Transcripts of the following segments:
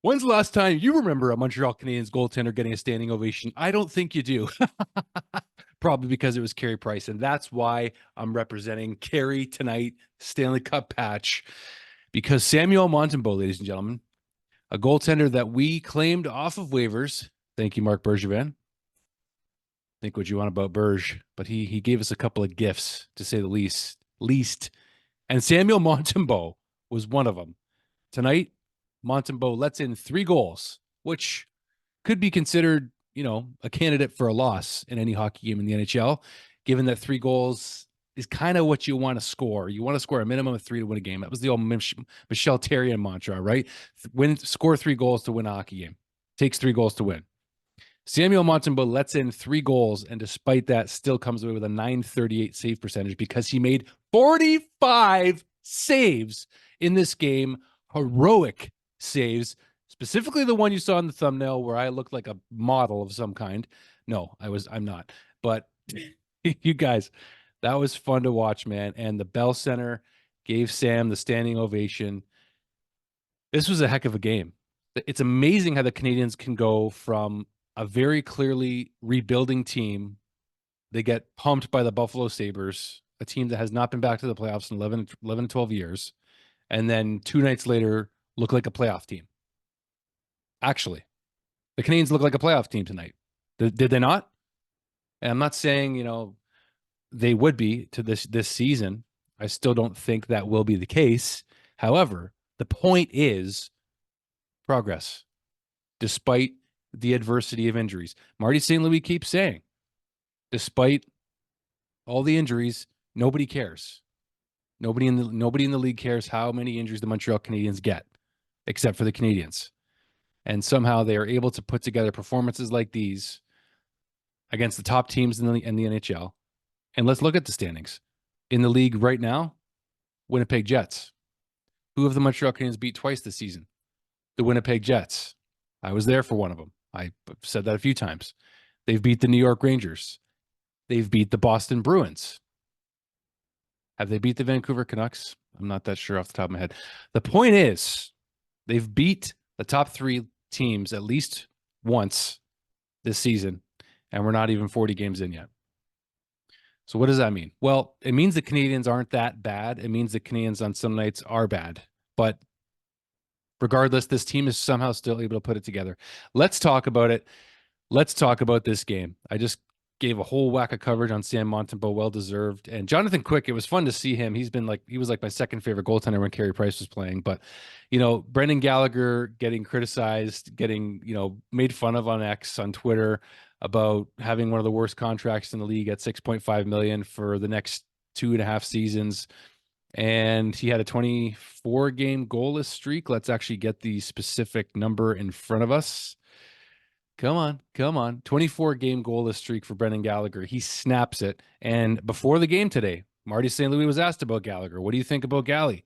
When's the last time you remember a Montreal Canadiens goaltender getting a standing ovation? I don't think you do. Probably because it was Carey Price. And that's why I'm representing Carey tonight, Stanley Cup patch. Because Samuel Montembeault, ladies and gentlemen, a goaltender that we claimed off of waivers. Thank you, Mark Bergevin. Think what you want about Berge, but he gave us a couple of gifts, to say the least. And Samuel Montembeault was one of them. Tonight, Montembeault lets in 3 goals, which could be considered, a candidate for a loss in any hockey game in the NHL, given that 3 goals is kind of what you want to score. You want to score a minimum of 3 to win a game. That was the old Michel Therrien mantra, right? Score 3 goals to win a hockey game. Takes 3 goals to win. Samuel Montembeault lets in 3 goals, and despite that, still comes away with a .938 save percentage because he made 45 saves in this game. Heroic saves, specifically the one you saw in the thumbnail where I looked like a model of some kind. No, I'm not. But you guys, that was fun to watch, man. And the Bell Center gave Sam the standing ovation. This was a heck of a game. It's amazing how the Canadiens can go from a very clearly rebuilding team. They get pumped by the Buffalo Sabres, a team that has not been back to the playoffs in 11 12 years. And then 2 nights later, look like a playoff team. Actually, the Canadiens look like a playoff team tonight. Did they not? And I'm not saying, they would be to this season. I still don't think that will be the case. However, the point is progress, despite the adversity of injuries. Marty St. Louis keeps saying, despite all the injuries, nobody cares. Nobody in the league cares how many injuries the Montreal Canadiens get, except for the Canadiens. And somehow they are able to put together performances like these against the top teams in the NHL. And let's look at the standings. In the league right now, Winnipeg Jets. Who have the Montreal Canadiens beat twice this season? The Winnipeg Jets. I was there for one of them. I've said that a few times. They've beat the New York Rangers. They've beat the Boston Bruins. Have they beat the Vancouver Canucks? I'm not that sure off the top of my head. The point is, they've beat the top 3 teams at least once this season, and we're not even 40 games in yet. So what does that mean? Well, it means the Canadiens aren't that bad. It means the Canadiens on some nights are bad. But regardless, this team is somehow still able to put it together. Let's talk about it. Let's talk about this game. I just gave a whole whack of coverage on Sam Montembeault, well-deserved. And Jonathan Quick, it was fun to see him. He was like my second favorite goaltender when Carey Price was playing. But, Brendan Gallagher getting criticized, getting, made fun of on X, on Twitter, about having one of the worst contracts in the league at $6.5 million for the next 2.5 seasons. And he had a 24-game goalless streak. Let's actually get the specific number in front of us. Come on. 24-game goalless streak for Brendan Gallagher. He snaps it. And before the game today, Marty St. Louis was asked about Gallagher. What do you think about Gally?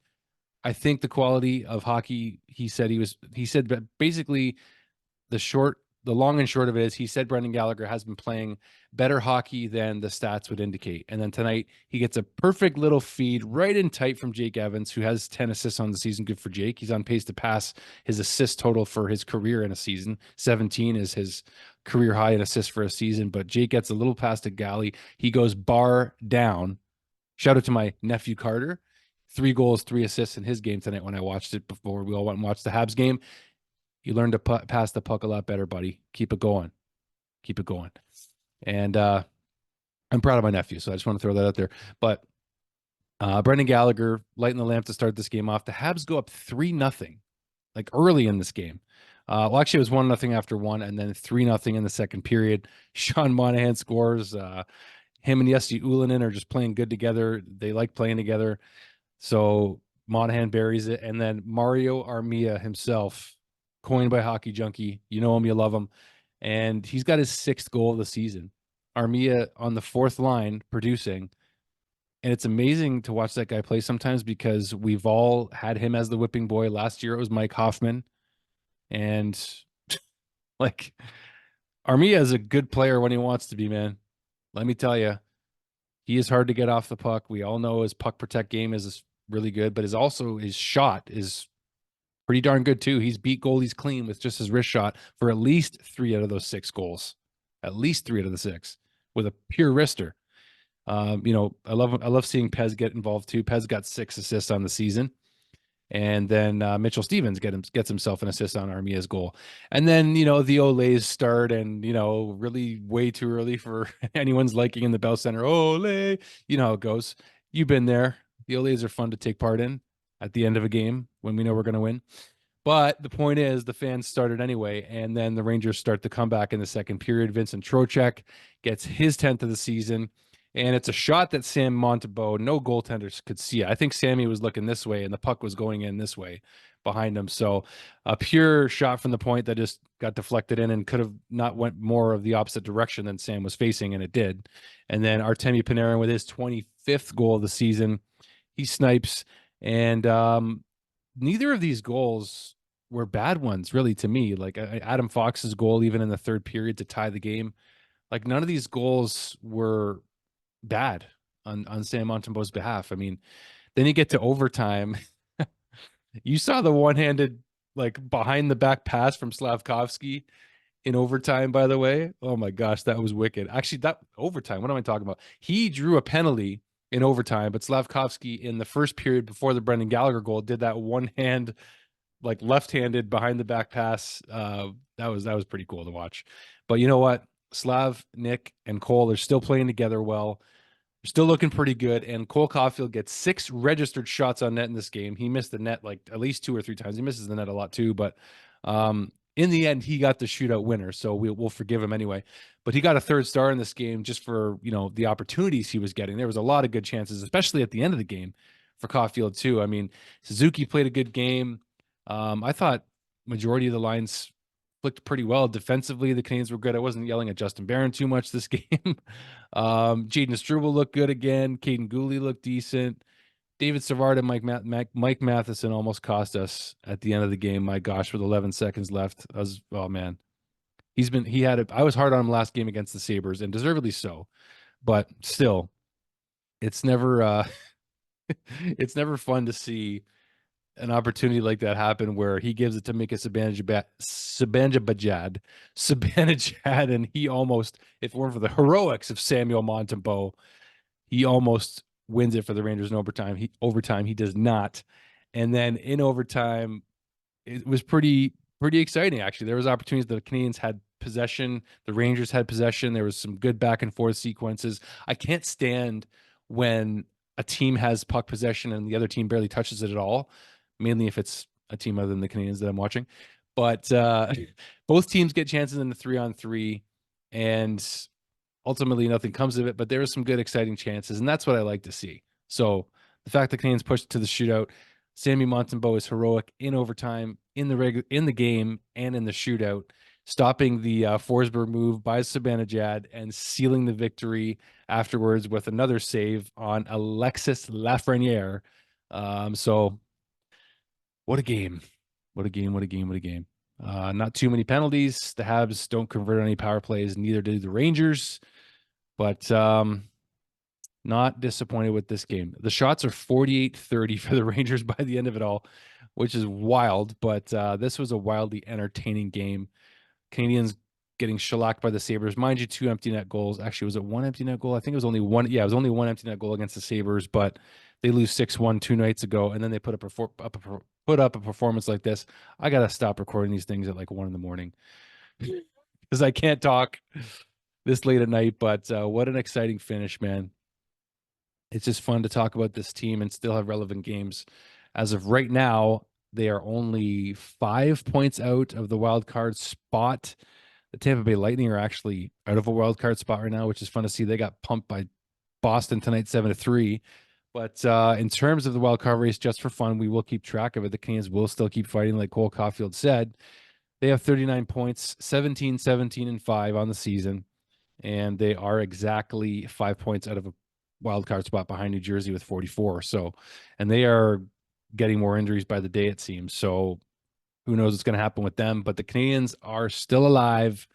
I think the quality of hockey, he said that basically the long and short of it is he said Brendan Gallagher has been playing better hockey than the stats would indicate. And then tonight he gets a perfect little feed right in tight from Jake Evans, who has 10 assists on the season. Good for Jake. He's on pace to pass his assist total for his career in a season. 17 is his career high in assists for a season, but Jake gets a little past to Gally. He goes bar down. Shout out to my nephew Carter. 3 goals, 3 assists in his game tonight when I watched it before we all went and watched the Habs game. You learn to pass the puck a lot better, buddy. Keep it going. And I'm proud of my nephew, so I just want to throw that out there. But Brendan Gallagher lighting the lamp to start this game off. The Habs go up 3-0, like early in this game. Well, actually, it was 1-0 after 1, and then 3-0 in the second period. Sean Monahan scores. Him and Jesse Ullinen are just playing good together. They like playing together. So Monahan buries it, and then Mario Armia himself, coined by Hockey Junkie. You know him, you love him. And he's got his 6th goal of the season. Armia on the 4th line producing. And it's amazing to watch that guy play sometimes because we've all had him as the whipping boy. Last year it was Mike Hoffman. And like Armia is a good player when he wants to be, man. Let me tell you, he is hard to get off the puck. We all know his puck protect game is really good, but his shot is pretty darn good too. He's beat goalies clean with just his wrist shot for at least 3 out of those 6 goals. At least 3 out of the 6 with a pure wrister. I love seeing Pez get involved too. Pez got 6 assists on the season. And then Mitchell Stevens gets himself an assist on Armia's goal. And then, the Olays start and, really way too early for anyone's liking in the Bell Center. Olay, you know how it goes. You've been there. The Olays are fun to take part in at the end of a game when we know we're going to win. But the point is, the fans started anyway, and then the Rangers start the comeback in the second period. Vincent Trocheck gets his 10th of the season, and it's a shot that Sam Montembeault, no goaltenders could see it. I think Sammy was looking this way, and the puck was going in this way behind him. So a pure shot from the point that just got deflected in and could have not went more of the opposite direction than Sam was facing, and it did. And then Artemi Panarin with his 25th goal of the season, he snipes, and neither of these goals were bad ones, really, to me. Like Adam Fox's goal, even in the third period to tie the game, like none of these goals were bad on Sam Montembeault's behalf. I mean, then you get to overtime. You saw the one-handed, like behind the back pass from Slavkovsky in overtime, by the way. Oh my gosh, that was wicked. Actually, that overtime, what am I talking about? He drew a penalty in overtime, but Slavkovsky in the first period before the Brendan Gallagher goal did that one hand, like left-handed behind the back pass. That was pretty cool to watch. But you know what? Slav, Nick, and Cole are still playing together well. They're still looking pretty good. And Cole Caulfield gets 6 registered shots on net in this game. He missed the net like at least 2 or 3 times. He misses the net a lot too, but in the end, he got the shootout winner, so we'll forgive him anyway. But he got a 3rd star in this game just for the opportunities he was getting. There was a lot of good chances, especially at the end of the game for Caulfield too. I mean, Suzuki played a good game. I thought majority of the lines flicked pretty well defensively. The Canadiens were good. I wasn't yelling at Justin Barron too much this game. Jaden Struble looked good again. Caden Gooley looked decent. David Savard and Mike Matheson almost cost us at the end of the game. My gosh, with 11 seconds left, oh man, I was hard on him last game against the Sabres, and deservedly so. But still, it's never it's never fun to see an opportunity like that happen where he gives it to Mika Zibanejad, and he almost, if it weren't for the heroics of Samuel Montembeault, he almost wins it for the Rangers in overtime. He does not. And then in overtime, it was pretty exciting, actually. There was opportunities. The Canadiens had possession. The Rangers had possession. There was some good back and forth sequences. I can't stand when a team has puck possession and the other team barely touches it at all, mainly if it's a team other than the Canadiens that I'm watching. But both teams get chances in the 3-on-3, and ultimately nothing comes of it. But there were some good, exciting chances, and that's what I like to see. So the fact that Canadiens pushed to the shootout, Sammy Montembeault is heroic in overtime, in the game, and in the shootout, stopping the Forsberg move by Zibanejad and sealing the victory afterwards with another save on Alexis Lafreniere. So what a game. What a game. Not too many penalties. The Habs don't convert any power plays, neither do the Rangers. But not disappointed with this game. The shots are 48-30 for the Rangers by the end of it all, which is wild. But this was a wildly entertaining game. Canadiens getting shellacked by the Sabres. Mind you, 2 empty net goals. Actually, was it 1 empty net goal? I think it was only one. Yeah, it was only 1 empty net goal against the Sabres, but they lose 6-1 2 nights ago, and then they put up a performance like this. I got to stop recording these things at like 1 a.m. because I can't talk this late at night. But what an exciting finish, man. It's just fun to talk about this team and still have relevant games. As of right now, they are only 5 points out of the wild card spot. The Tampa Bay Lightning are actually out of a wild card spot right now, which is fun to see. They got pumped by Boston tonight, 7-3. But in terms of the wild card race, just for fun, we will keep track of it. The Canadiens will still keep fighting, like Cole Caulfield said. They have 39 points, 17, 17, and 5 on the season, and they are exactly 5 points out of a wild card spot behind New Jersey with 44. So, and they are getting more injuries by the day, it seems. So who knows what's going to happen with them, but the Canadiens are still alive.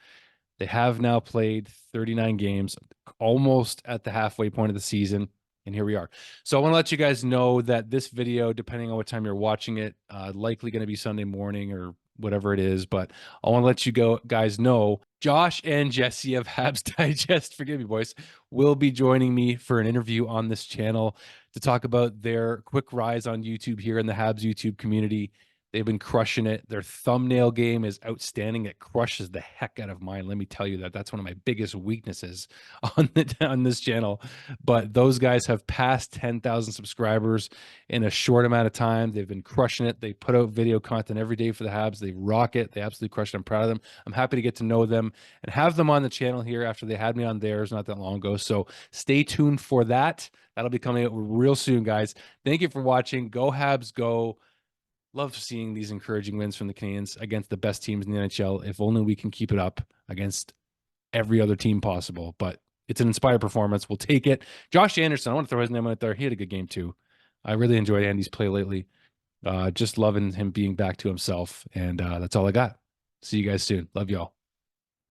They have now played 39 games, almost at the halfway point of the season. And here we are. So I want to let you guys know that this video, depending on what time you're watching it, likely going to be Sunday morning or whatever it is. But I want to let you guys know, Josh and Jesse of Habs Digest, forgive me, boys, will be joining me for an interview on this channel to talk about their quick rise on YouTube here in the Habs YouTube community. They've been crushing it. Their thumbnail game is outstanding. It crushes the heck out of mine. Let me tell you that. That's one of my biggest weaknesses on this channel. But those guys have passed 10,000 subscribers in a short amount of time. They've been crushing it. They put out video content every day for the Habs. They rock it. They absolutely crush it. I'm proud of them. I'm happy to get to know them and have them on the channel here after they had me on theirs not that long ago. So stay tuned for that. That'll be coming out real soon, guys. Thank you for watching. Go Habs, go. Love seeing these encouraging wins from the Canadiens against the best teams in the NHL. If only we can keep it up against every other team possible. But it's an inspired performance. We'll take it. Josh Anderson, I want to throw his name out there. He had a good game too. I really enjoyed Andy's play lately. Just loving him being back to himself. And that's all I got. See you guys soon. Love y'all.